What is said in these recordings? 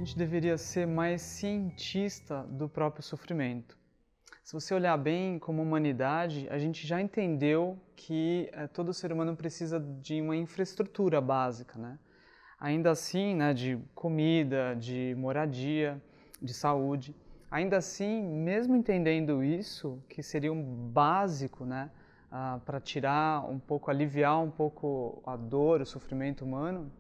gente deveria ser mais cientista do próprio sofrimento. Se você olhar bem, como humanidade, a gente já entendeu que todo ser humano precisa de uma infraestrutura básica, né? Ainda assim, né, de comida, de moradia, de saúde. Ainda assim, mesmo entendendo isso, que seria um básico, né, para tirar um pouco, aliviar um pouco a dor, o sofrimento humano,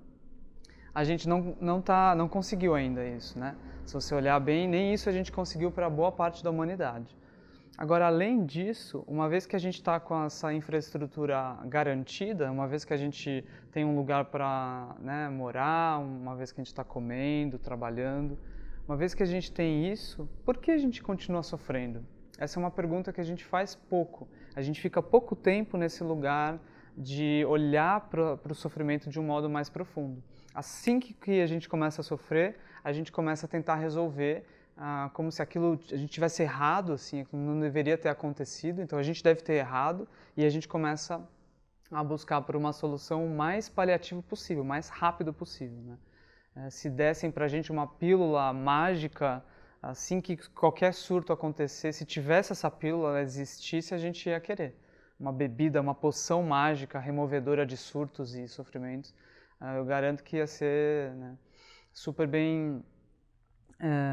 a gente não conseguiu ainda isso, né? Se você olhar bem, nem isso a gente conseguiu para boa parte da humanidade. Agora, além disso, uma vez que a gente está com essa infraestrutura garantida, uma vez que a gente tem um lugar para, né, morar, uma vez que a gente está comendo, trabalhando, uma vez que a gente tem isso, por que a gente continua sofrendo? Essa é uma pergunta que a gente faz pouco. A gente fica pouco tempo nesse lugar de olhar para o sofrimento de um modo mais profundo. Assim que a gente começa a sofrer, a gente começa a tentar resolver como se aquilo a gente tivesse errado, assim, não deveria ter acontecido, então a gente deve ter errado e a gente começa a buscar por uma solução mais paliativa possível, mais rápido possível, né? Se dessem para a gente uma pílula mágica, assim que qualquer surto acontecesse, se tivesse essa pílula, ela existisse, a gente ia querer. Uma bebida, uma poção mágica removedora de surtos e sofrimentos, eu garanto que ia ser, né, super bem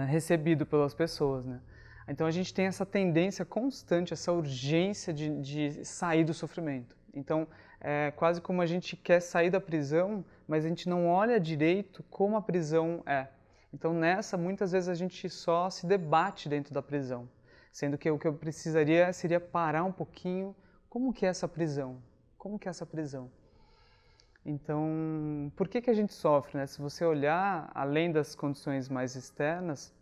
recebido pelas pessoas, né? Então a gente tem essa tendência constante, essa urgência de sair do sofrimento. Então é quase como a gente quer sair da prisão, mas a gente não olha direito como a prisão é. Então nessa, muitas vezes a gente só se debate dentro da prisão, sendo que o que eu precisaria seria parar um pouquinho, como que é essa prisão? Como que é essa prisão? Então, por que a gente sofre, né? Se você olhar, além das condições mais externas,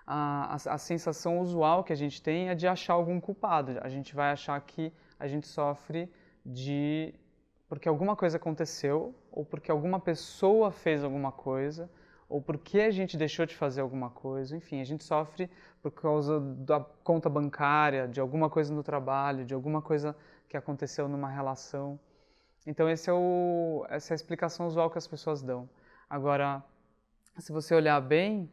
a sensação usual que a gente tem é de achar algum culpado. A gente vai achar que a gente sofre porque alguma coisa aconteceu, ou porque alguma pessoa fez alguma coisa, ou porque a gente deixou de fazer alguma coisa. Enfim, a gente sofre por causa da conta bancária, de alguma coisa no trabalho, de alguma coisa que aconteceu numa relação. Então essa é a explicação usual que as pessoas dão. Agora, se você olhar bem,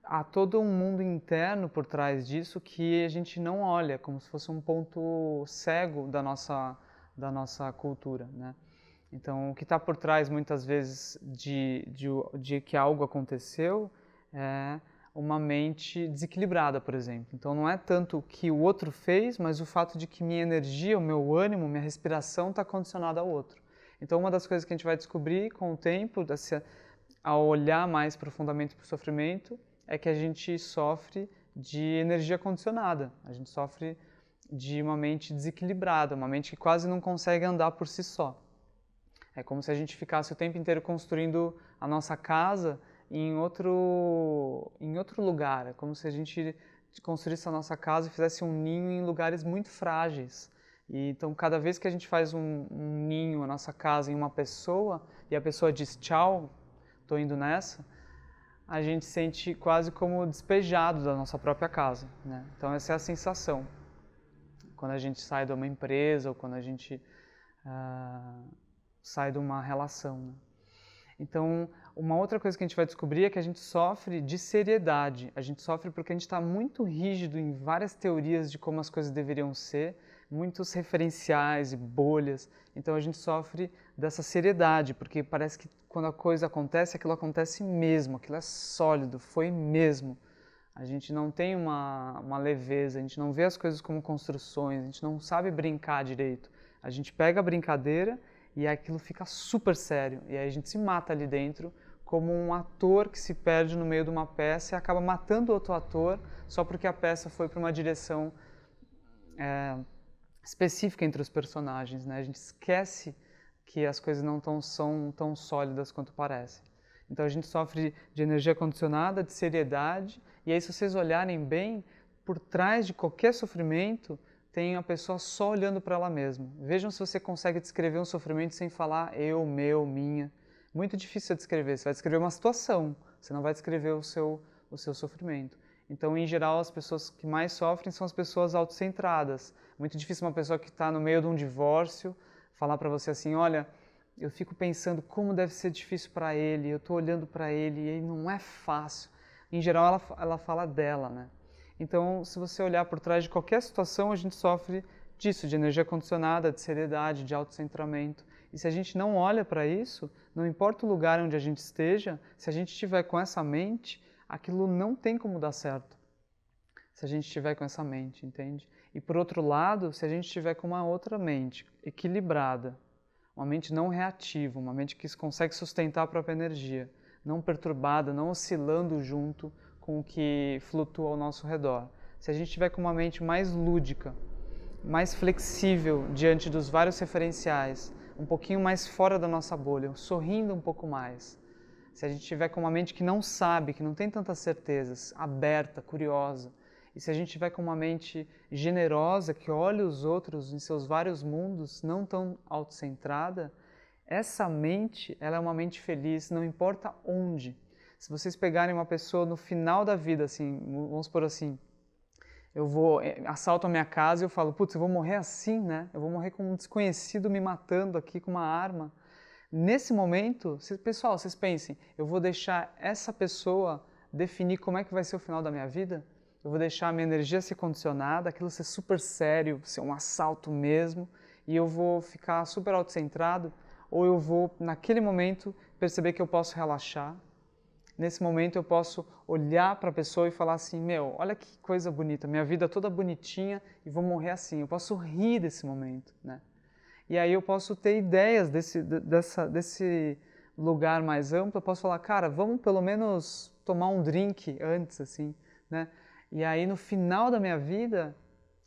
há todo um mundo interno por trás disso que a gente não olha, como se fosse um ponto cego da nossa cultura, né? Então, o que está por trás, muitas vezes, de que algo aconteceu é uma mente desequilibrada, por exemplo. Então, não é tanto o que o outro fez, mas o fato de que minha energia, o meu ânimo, minha respiração está condicionada ao outro. Então, uma das coisas que a gente vai descobrir com o tempo, ao olhar mais profundamente para o sofrimento, é que a gente sofre de energia condicionada. A gente sofre de uma mente desequilibrada, uma mente que quase não consegue andar por si só. É como se a gente ficasse o tempo inteiro construindo a nossa casa em outro lugar. É como se a gente construísse a nossa casa e fizesse um ninho em lugares muito frágeis. E, então, cada vez que a gente faz um ninho, a nossa casa, em uma pessoa, e a pessoa diz tchau, estou indo nessa, a gente sente quase como despejado da nossa própria casa, né? Então, essa é a sensação. Quando a gente sai de uma empresa ou quando a gente sai de uma relação, né? Então, uma outra coisa que a gente vai descobrir é que a gente sofre de seriedade. A gente sofre porque a gente está muito rígido em várias teorias de como as coisas deveriam ser, muitos referenciais e bolhas. Então, a gente sofre dessa seriedade, porque parece que quando a coisa acontece, aquilo acontece mesmo, aquilo é sólido, foi mesmo. A gente não tem uma leveza, a gente não vê as coisas como construções, a gente não sabe brincar direito. A gente pega a brincadeira e aquilo fica super sério. E aí a gente se mata ali dentro, como um ator que se perde no meio de uma peça e acaba matando outro ator só porque a peça foi para uma direção específica entre os personagens, né? A gente esquece que as coisas não são tão sólidas quanto parecem. Então a gente sofre de energia condicionada, de seriedade, e aí se vocês olharem bem, por trás de qualquer sofrimento, tem a pessoa só olhando para ela mesma. Vejam se você consegue descrever um sofrimento sem falar eu, meu, minha. Muito difícil de descrever. Você vai descrever uma situação, você não vai descrever o seu sofrimento. Então, em geral, as pessoas que mais sofrem são as pessoas autocentradas. Muito difícil uma pessoa que está no meio de um divórcio falar para você assim, olha, eu fico pensando como deve ser difícil para ele, eu estou olhando para ele e não é fácil. Em geral, ela fala dela, né? Então, se você olhar por trás de qualquer situação, a gente sofre disso, de energia condicionada, de seriedade, de autocentramento. E se a gente não olha para isso, não importa o lugar onde a gente esteja, se a gente estiver com essa mente, aquilo não tem como dar certo. Se a gente estiver com essa mente, entende? E por outro lado, se a gente estiver com uma outra mente equilibrada, uma mente não reativa, uma mente que consegue sustentar a própria energia, não perturbada, não oscilando junto com o que flutua ao nosso redor. Se a gente estiver com uma mente mais lúdica, mais flexível diante dos vários referenciais, um pouquinho mais fora da nossa bolha, sorrindo um pouco mais. Se a gente estiver com uma mente que não sabe, que não tem tantas certezas, aberta, curiosa, e se a gente tiver com uma mente generosa, que olha os outros em seus vários mundos, não tão autocentrada, essa mente, ela é uma mente feliz, não importa onde. Se vocês pegarem uma pessoa no final da vida, assim, vamos supor assim, assalto a minha casa e eu falo, putz, eu vou morrer assim, né? Eu vou morrer com um desconhecido me matando aqui com uma arma. Nesse momento, pessoal, vocês pensem, eu vou deixar essa pessoa definir como é que vai ser o final da minha vida? Eu vou deixar a minha energia ser condicionada, aquilo ser super sério, ser um assalto mesmo, e eu vou ficar super autocentrado, ou eu vou, naquele momento, perceber que eu posso relaxar. Nesse momento eu posso olhar para a pessoa e falar assim, meu, olha que coisa bonita, minha vida toda bonitinha e vou morrer assim. Eu posso rir desse momento, né? E aí eu posso ter ideias desse lugar mais amplo, eu posso falar, cara, vamos pelo menos tomar um drink antes, assim, né? E aí no final da minha vida,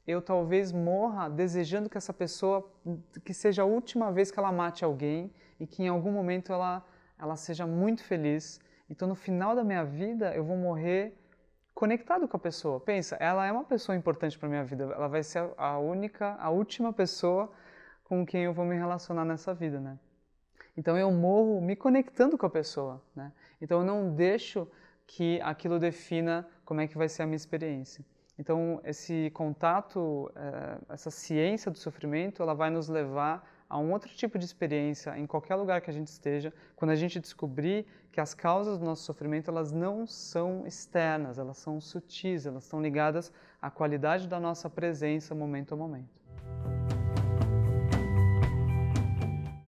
eu talvez morra desejando que essa pessoa, que seja a última vez que ela mate alguém e que em algum momento ela seja muito feliz. Então no final da minha vida, eu vou morrer conectado com a pessoa. Pensa, ela é uma pessoa importante para minha vida, ela vai ser a última pessoa com quem eu vou me relacionar nessa vida, né? Então eu morro me conectando com a pessoa, né? Então eu não deixo que aquilo defina como é que vai ser a minha experiência. Então esse contato, essa ciência do sofrimento, ela vai nos levar a um outro tipo de experiência em qualquer lugar que a gente esteja, quando a gente descobrir que as causas do nosso sofrimento, elas não são externas, elas são sutis, elas estão ligadas à qualidade da nossa presença momento a momento.